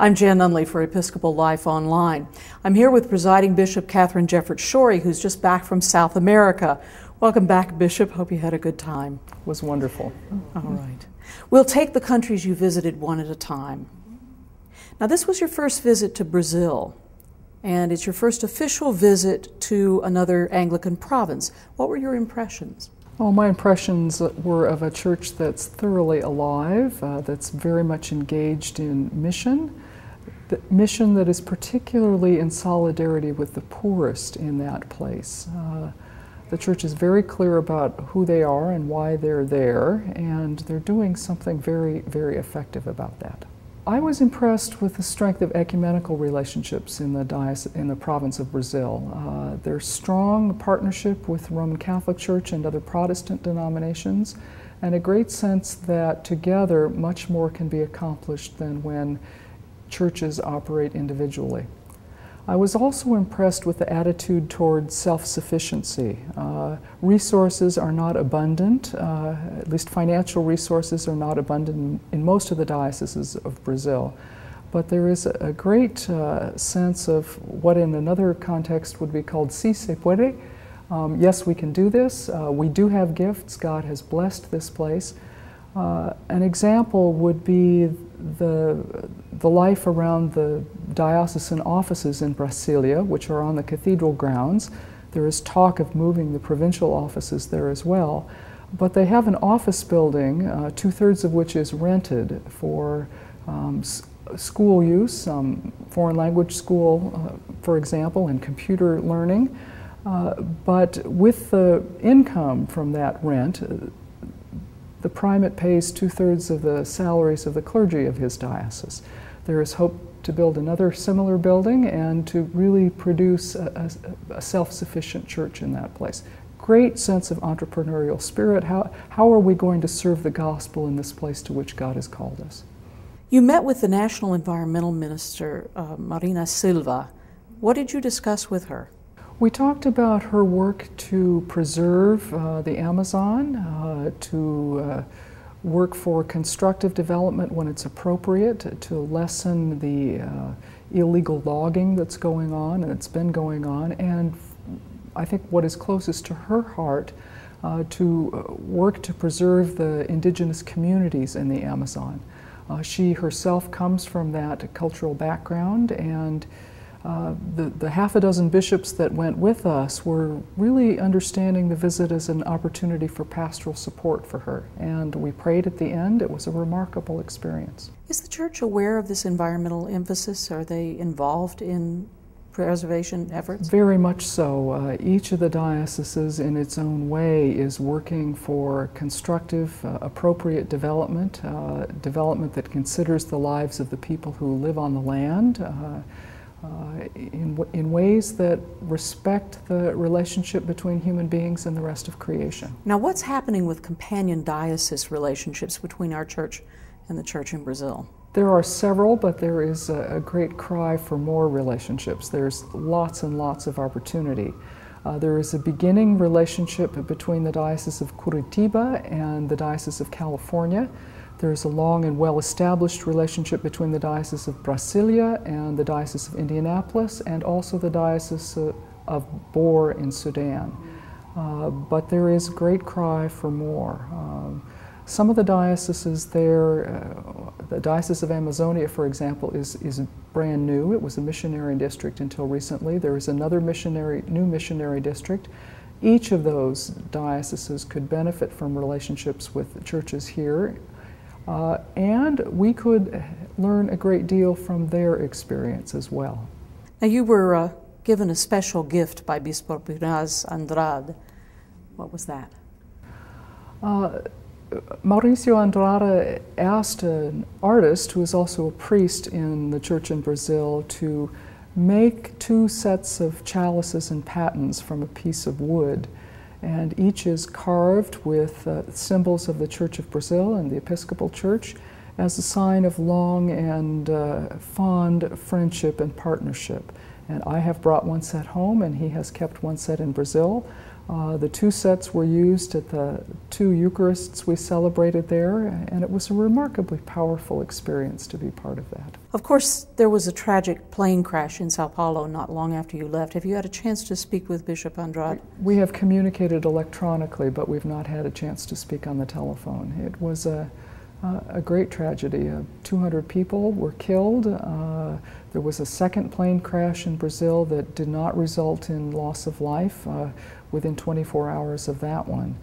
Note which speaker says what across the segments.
Speaker 1: I'm Jan Nunley for Episcopal Life Online. I'm here with Presiding Bishop Katharine Jefferts Schori, who's just back from South America. Welcome back, Bishop. Hope you had a good time.
Speaker 2: It was wonderful.
Speaker 1: All right. We'll take the countries you visited one at a time. Now, this was your first visit to Brazil, and it's your first official visit to another Anglican province. What were your impressions?
Speaker 2: Oh, my impressions were of a church that's thoroughly alive, that's very much engaged in mission, the mission that is particularly in solidarity with the poorest in that place. The church is very clear about who they are and why they're there, and they're doing something very, very effective about that. I was impressed with the strength of ecumenical relationships in the province of Brazil. Their strong partnership with the Roman Catholic Church and other Protestant denominations, and a great sense that together much more can be accomplished than when churches operate individually. I was also impressed with the attitude toward self-sufficiency. Resources are not abundant, at least financial resources are not abundant in most of the dioceses of Brazil. But there is a great sense of what in another context would be called si se puede. Yes, we can do this. We do have gifts. God has blessed this place. An example would be the life around the diocesan offices in Brasilia, which are on the cathedral grounds. There is talk of moving the provincial offices there as well. But they have an office building, two-thirds of which is rented for school use, foreign language school, for example, and computer learning. But with the income from that rent, the primate pays two-thirds of the salaries of the clergy of his diocese. There is hope to build another similar building and to really produce a self-sufficient church in that place. Great sense of entrepreneurial spirit. How are we going to serve the gospel in this place to which God has called us?
Speaker 1: You met with the National Environmental Minister, Marina Silva. What did you discuss with her?
Speaker 2: We talked about her work to preserve the Amazon, to work for constructive development when it's appropriate, to lessen the illegal logging that's going on and it's been going on, and I think what is closest to her heart, to work to preserve the indigenous communities in the Amazon. She herself comes from that cultural background, and the half a dozen bishops that went with us were really understanding the visit as an opportunity for pastoral support for her. And we prayed at the end. It was a remarkable experience.
Speaker 1: Is the church aware of this environmental emphasis? Are they involved in preservation efforts? Very
Speaker 2: much so. Each of the dioceses in its own way is working for constructive, appropriate development, development that considers the lives of the people who live on the land, in ways that respect the relationship between human beings and the rest of creation.
Speaker 1: Now, what's happening with companion diocese relationships between our church and the church in Brazil?
Speaker 2: There are several, but there is a great cry for more relationships. There's lots and lots of opportunity. There is a beginning relationship between the Diocese of Curitiba and the Diocese of California. There's a long and well-established relationship between the Diocese of Brasilia and the Diocese of Indianapolis, and also the Diocese of Bor in Sudan. But there is a great cry for more. Some of the dioceses there, the Diocese of Amazonia, for example, is brand new. It was a missionary district until recently. There is another new missionary district. Each of those dioceses could benefit from relationships with churches here. And we could learn a great deal from their experience as well.
Speaker 1: Now, you were given a special gift by Bispo Piraz Andrade. What was that?
Speaker 2: Mauricio Andrade asked an artist, who is also a priest in the church in Brazil, to make two sets of chalices and patens from a piece of wood. And each is carved with symbols of the Church of Brazil and the Episcopal Church as a sign of long and fond friendship and partnership. And I have brought one set home, and he has kept one set in Brazil. The 2 sets were used at the 2 Eucharists we celebrated there, and it was a remarkably powerful experience to be part of that.
Speaker 1: Of course, there was a tragic plane crash in Sao Paulo not long after you left. Have you had a chance to speak with Bishop Andrade?
Speaker 2: We have communicated electronically, but we've not had a chance to speak on the telephone. It was a great tragedy. 200 people were killed. There was a second plane crash in Brazil that did not result in loss of life within 24 hours of that one.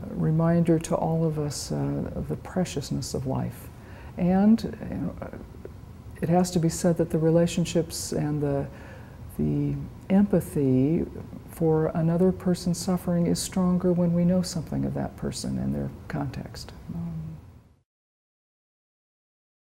Speaker 2: Reminder to all of us of the preciousness of life. And it has to be said that the relationships and the empathy for another person's suffering is stronger when we know something of that person and their context.